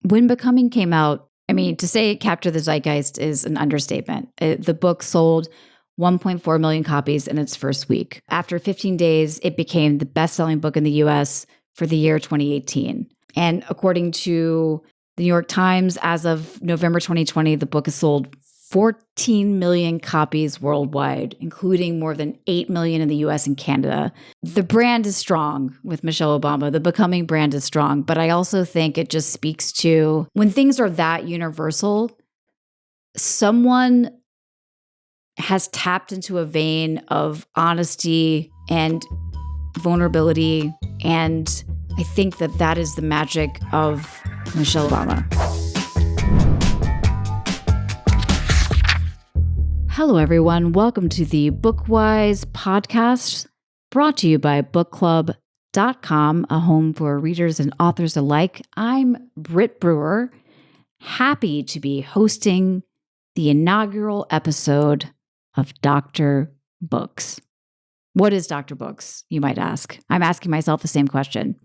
When Becoming came out, I mean, to say it captured the zeitgeist is an understatement. The book sold 1.4 million copies in its first week. After 15 days, it became the best-selling book in the US for the year 2018. And according to the New York Times, as of November 2020, the book has sold 14 million copies worldwide, including more than 8 million in the US and Canada. The brand is strong with Michelle Obama. The Becoming brand is strong, but I also think it just speaks to when things are that universal, someone has tapped into a vein of honesty and vulnerability. And I think that that is the magic of Michelle Obama. Hello, everyone. Welcome to the Bookwise podcast, brought to you by bookclub.com, a home for readers and authors alike. I'm Britt Brewer, happy to be hosting the inaugural episode of Dr. Books. What is Dr. Books, you might ask? I'm asking myself the same question.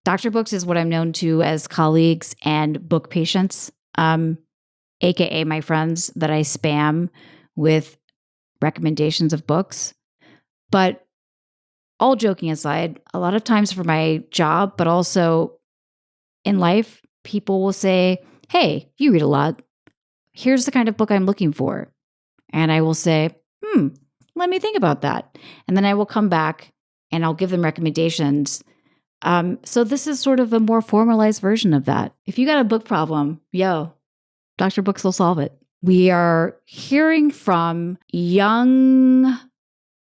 Dr. Books is what I'm known to as colleagues and book patients, AKA my friends that I spam with recommendations of books. But all joking aside, a lot of times for my job, but also in life, people will say, hey, you read a lot. Here's the kind of book I'm looking for. And I will say, let me think about that. And then I will come back and I'll give them recommendations. So this is sort of a more formalized version of that. If you got a book problem, Dr. Books will solve it. We are hearing from young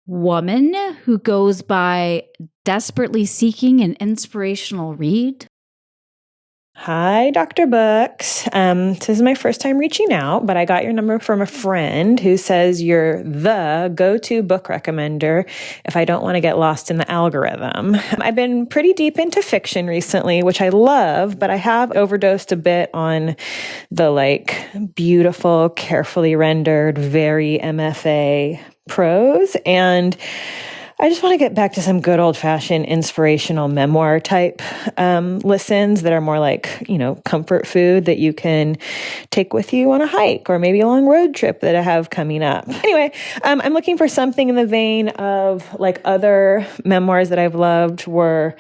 woman who goes by desperately seeking an inspirational read. Hi, Dr. Books. This is my first time reaching out, but I got your number from a friend who says you're the go-to book recommender if I don't want to get lost in the algorithm. I've been pretty deep into fiction recently, which I love, but I have overdosed a bit on the beautiful, carefully rendered, very MFA prose. And I just want to get back to some good old-fashioned inspirational memoir type listens that are more like, comfort food that you can take with you on a hike or maybe a long road trip that I have coming up. Anyway, I'm looking for something in the vein of other memoirs that I've loved were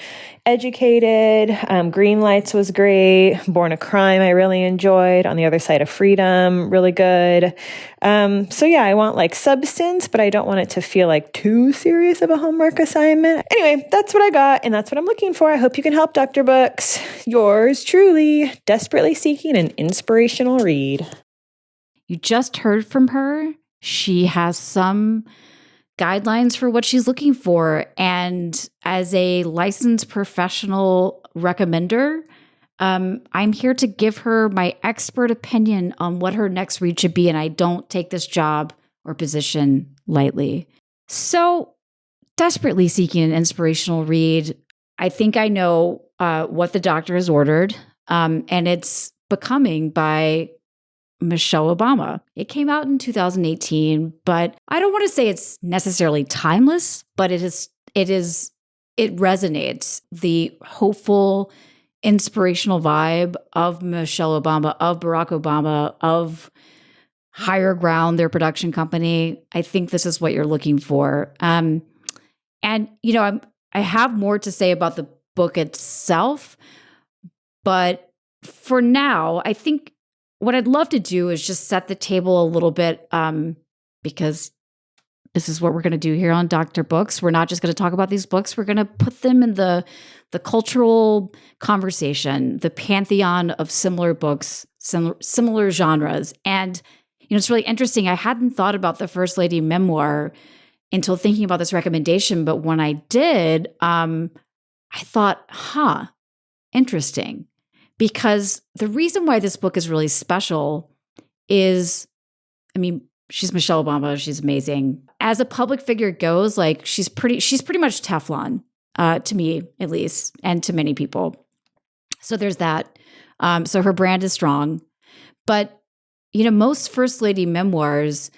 Educated, Green Lights was great, Born a Crime I really enjoyed, On the Other Side of Freedom, really good. I want substance, but I don't want it to feel too serious of a homework assignment. Anyway, that's what I got, and that's what I'm looking for. I hope you can help, Dr. Books. Yours truly, desperately seeking an inspirational read. You just heard from her. She has some guidelines for what she's looking for. And as a licensed professional recommender, I'm here to give her my expert opinion on what her next read should be. And I don't take this job or position lightly. So, desperately seeking an inspirational read, I think I know what the doctor has ordered. And it's Becoming by Michelle Obama. It came out in 2018, but I don't want to say it's necessarily timeless, but it resonates. The hopeful, inspirational vibe of Michelle Obama, of Barack Obama, of Higher Ground, their production company. I think this is what you're looking for. I have more to say about the book itself, but for now, I think what I'd love to do is just set the table a little bit, because this is what we're going to do here on Dr. Books. We're not just going to talk about these books. We're going to put them in the cultural conversation, the pantheon of similar books, similar genres. And, it's really interesting. I hadn't thought about the First Lady Memoir until thinking about this recommendation. But when I did, I thought, interesting. Because the reason why this book is really special is, she's Michelle Obama. She's amazing. As a public figure goes, she's pretty much Teflon, to me at least, and to many people. So there's that. So her brand is strong. But, most First Lady memoirs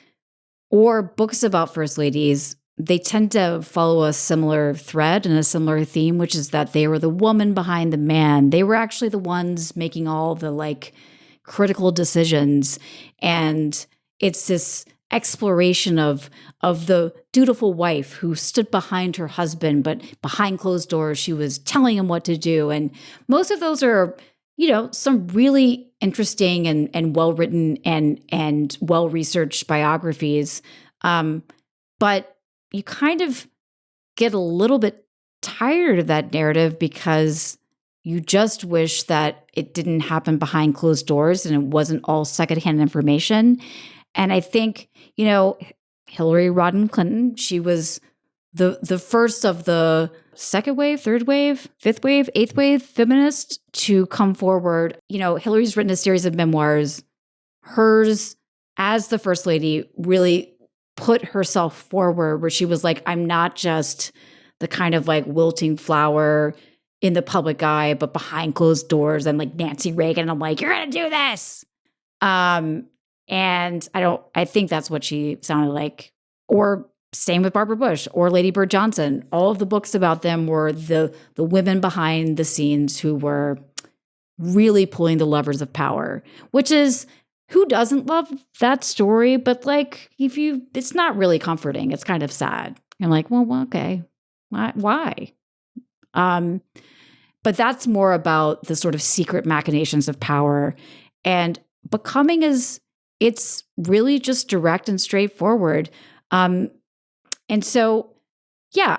or books about First Ladies, they tend to follow a similar thread and a similar theme, which is that they were the woman behind the man. They were actually the ones making all the like critical decisions. And it's this exploration of the dutiful wife who stood behind her husband, but behind closed doors, she was telling him what to do. And most of those are, some really interesting and well-written and well-researched biographies. But you kind of get a little bit tired of that narrative because you just wish that it didn't happen behind closed doors and it wasn't all secondhand information. And I think, Hillary Rodham Clinton, she was the first of the second wave, third wave, fifth wave, eighth wave feminists to come forward. Hillary's written a series of memoirs. Hers, as the First Lady, really put herself forward where she was like, I'm not just the kind of like wilting flower in the public eye, but behind closed doors, I'm like Nancy Reagan. I'm like, you're going to do this. And I think that's what she sounded like. Or same with Barbara Bush or Lady Bird Johnson. All of the books about them were the women behind the scenes who were really pulling the levers of power, which is, who doesn't love that story? But like, it's not really comforting. It's kind of sad. I'm like, well, okay, why? But that's more about the sort of secret machinations of power. And Becoming it's really just direct and straightforward. And so, yeah,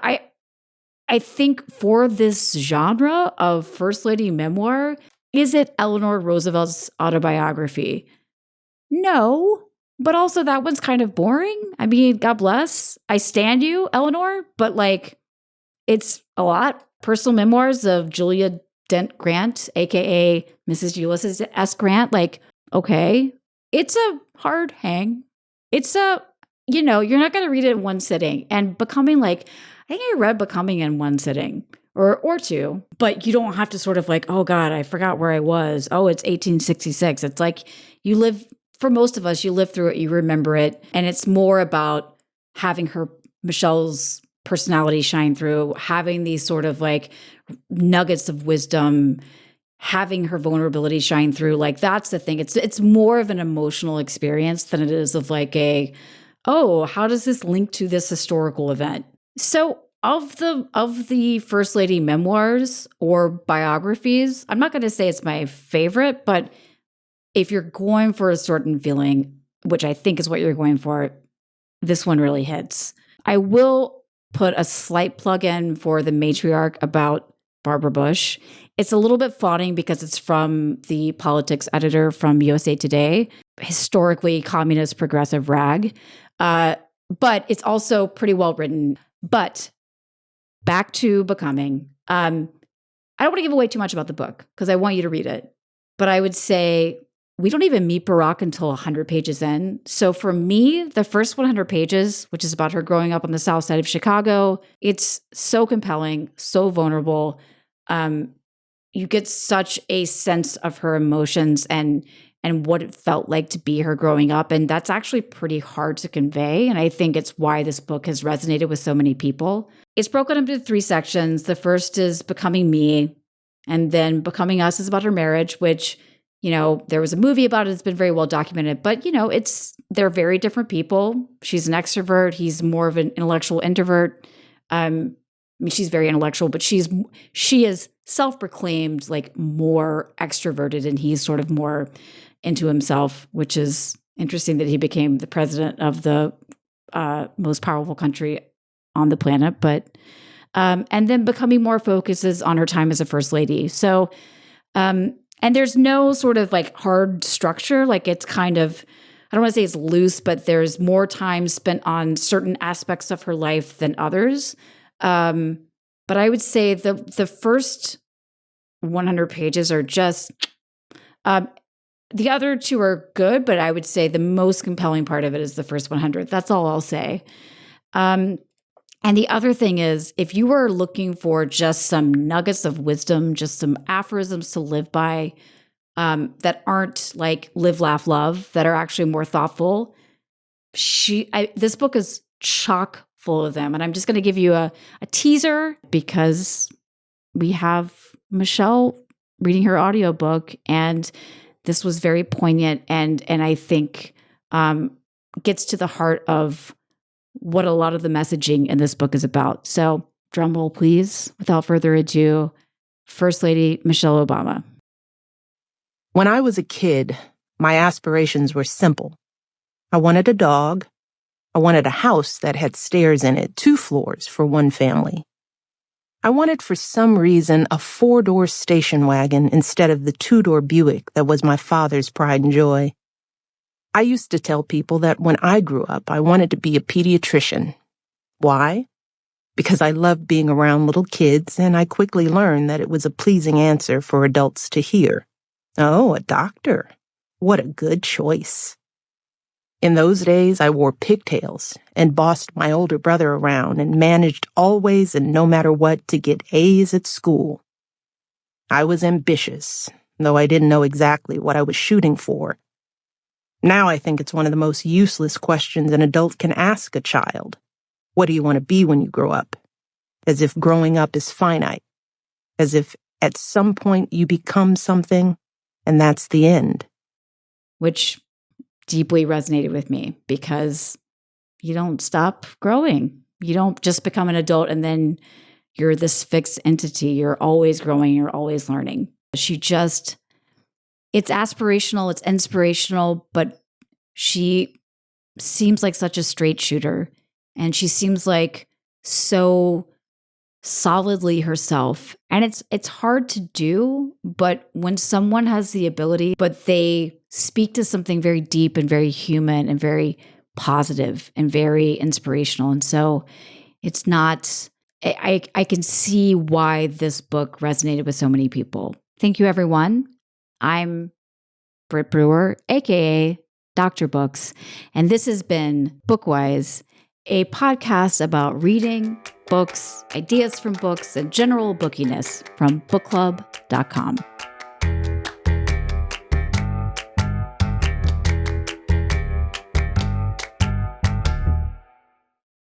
I think for this genre of First Lady Memoir, is it Eleanor Roosevelt's autobiography? No, but also that one's kind of boring. I mean, God bless. I stand you, Eleanor, but like, it's a lot. Personal memoirs of Julia Dent Grant, A.K.A. Mrs. Ulysses S. Grant. Like, okay, it's a hard hang. It's you're not going to read it in one sitting. And Becoming, like, I think I read Becoming in one sitting or two, but you don't have to sort of like, oh God, I forgot where I was. Oh, it's 1866. It's like for most of us, you live through it, you remember it. And it's more about having Michelle's personality shine through, having these sort of like nuggets of wisdom, having her vulnerability shine through. Like, that's the thing. It's more of an emotional experience than it is of like how does this link to this historical event? So of the First Lady memoirs or biographies, I'm not going to say it's my favorite, but if you're going for a certain feeling, which I think is what you're going for, this one really hits. I will put a slight plug in for the matriarch about Barbara Bush. It's a little bit fawning because it's from the politics editor from USA Today, historically communist progressive rag. But it's also pretty well written. But back to Becoming. I don't want to give away too much about the book because I want you to read it. But I would say we don't even meet Barack until 100 pages in. So for me, the first 100 pages, which is about her growing up on the south side of Chicago, it's so compelling, so vulnerable. You get such a sense of her emotions and what it felt like to be her growing up. And that's actually pretty hard to convey. And I think it's why this book has resonated with so many people. It's broken up into 3 sections. The first is Becoming Me, and then Becoming Us is about her marriage, which, there was a movie about it. It's been very well documented, but they're very different people. She's an extrovert. He's more of an intellectual introvert. I mean, she's very intellectual, but she is self-proclaimed like more extroverted, and he's sort of more into himself, which is interesting that he became the president of the most powerful country on the planet. But and then Becoming More focuses on her time as a first lady. So, and there's no sort of like hard structure. Like, it's kind of, I don't want to say it's loose, but there's more time spent on certain aspects of her life than others. But I would say the first 100 pages are just, the other 2 are good, but I would say the most compelling part of it is the first 100. That's all I'll say. And the other thing is, if you are looking for just some nuggets of wisdom, just some aphorisms to live by, that aren't like live, laugh, love, that are actually more thoughtful, this book is chock full of them. And I'm just going to give you a teaser because we have Michelle reading her audiobook, and this was very poignant and I think gets to the heart of what a lot of the messaging in this book is about. So drum roll, please. Without further ado, First Lady Michelle Obama. When I was a kid, my aspirations were simple. I wanted a dog. I wanted a house that had stairs in it, 2 floors for one family. I wanted, for some reason, a 4-door station wagon instead of the 2-door Buick that was my father's pride and joy. I used to tell people that when I grew up, I wanted to be a pediatrician. Why? Because I loved being around little kids, and I quickly learned that it was a pleasing answer for adults to hear. Oh, a doctor. What a good choice. In those days, I wore pigtails and bossed my older brother around and managed always and no matter what to get A's at school. I was ambitious, though I didn't know exactly what I was shooting for. Now I think it's one of the most useless questions an adult can ask a child. What do you want to be when you grow up? As if growing up is finite. As if at some point you become something, and that's the end. Which deeply resonated with me because you don't stop growing. You don't just become an adult and then you're this fixed entity. You're always growing. You're always learning. It's aspirational, it's inspirational, but she seems like such a straight shooter. And she seems like so solidly herself. And it's hard to do, but when someone has the ability, but they speak to something very deep and very human and very positive and very inspirational. And so it's not, I can see why this book resonated with so many people. Thank you, everyone. I'm Britt Brewer, A.K.A. Dr. Books, and this has been Bookwise, a podcast about reading, books, ideas from books, and general bookiness from bookclub.com.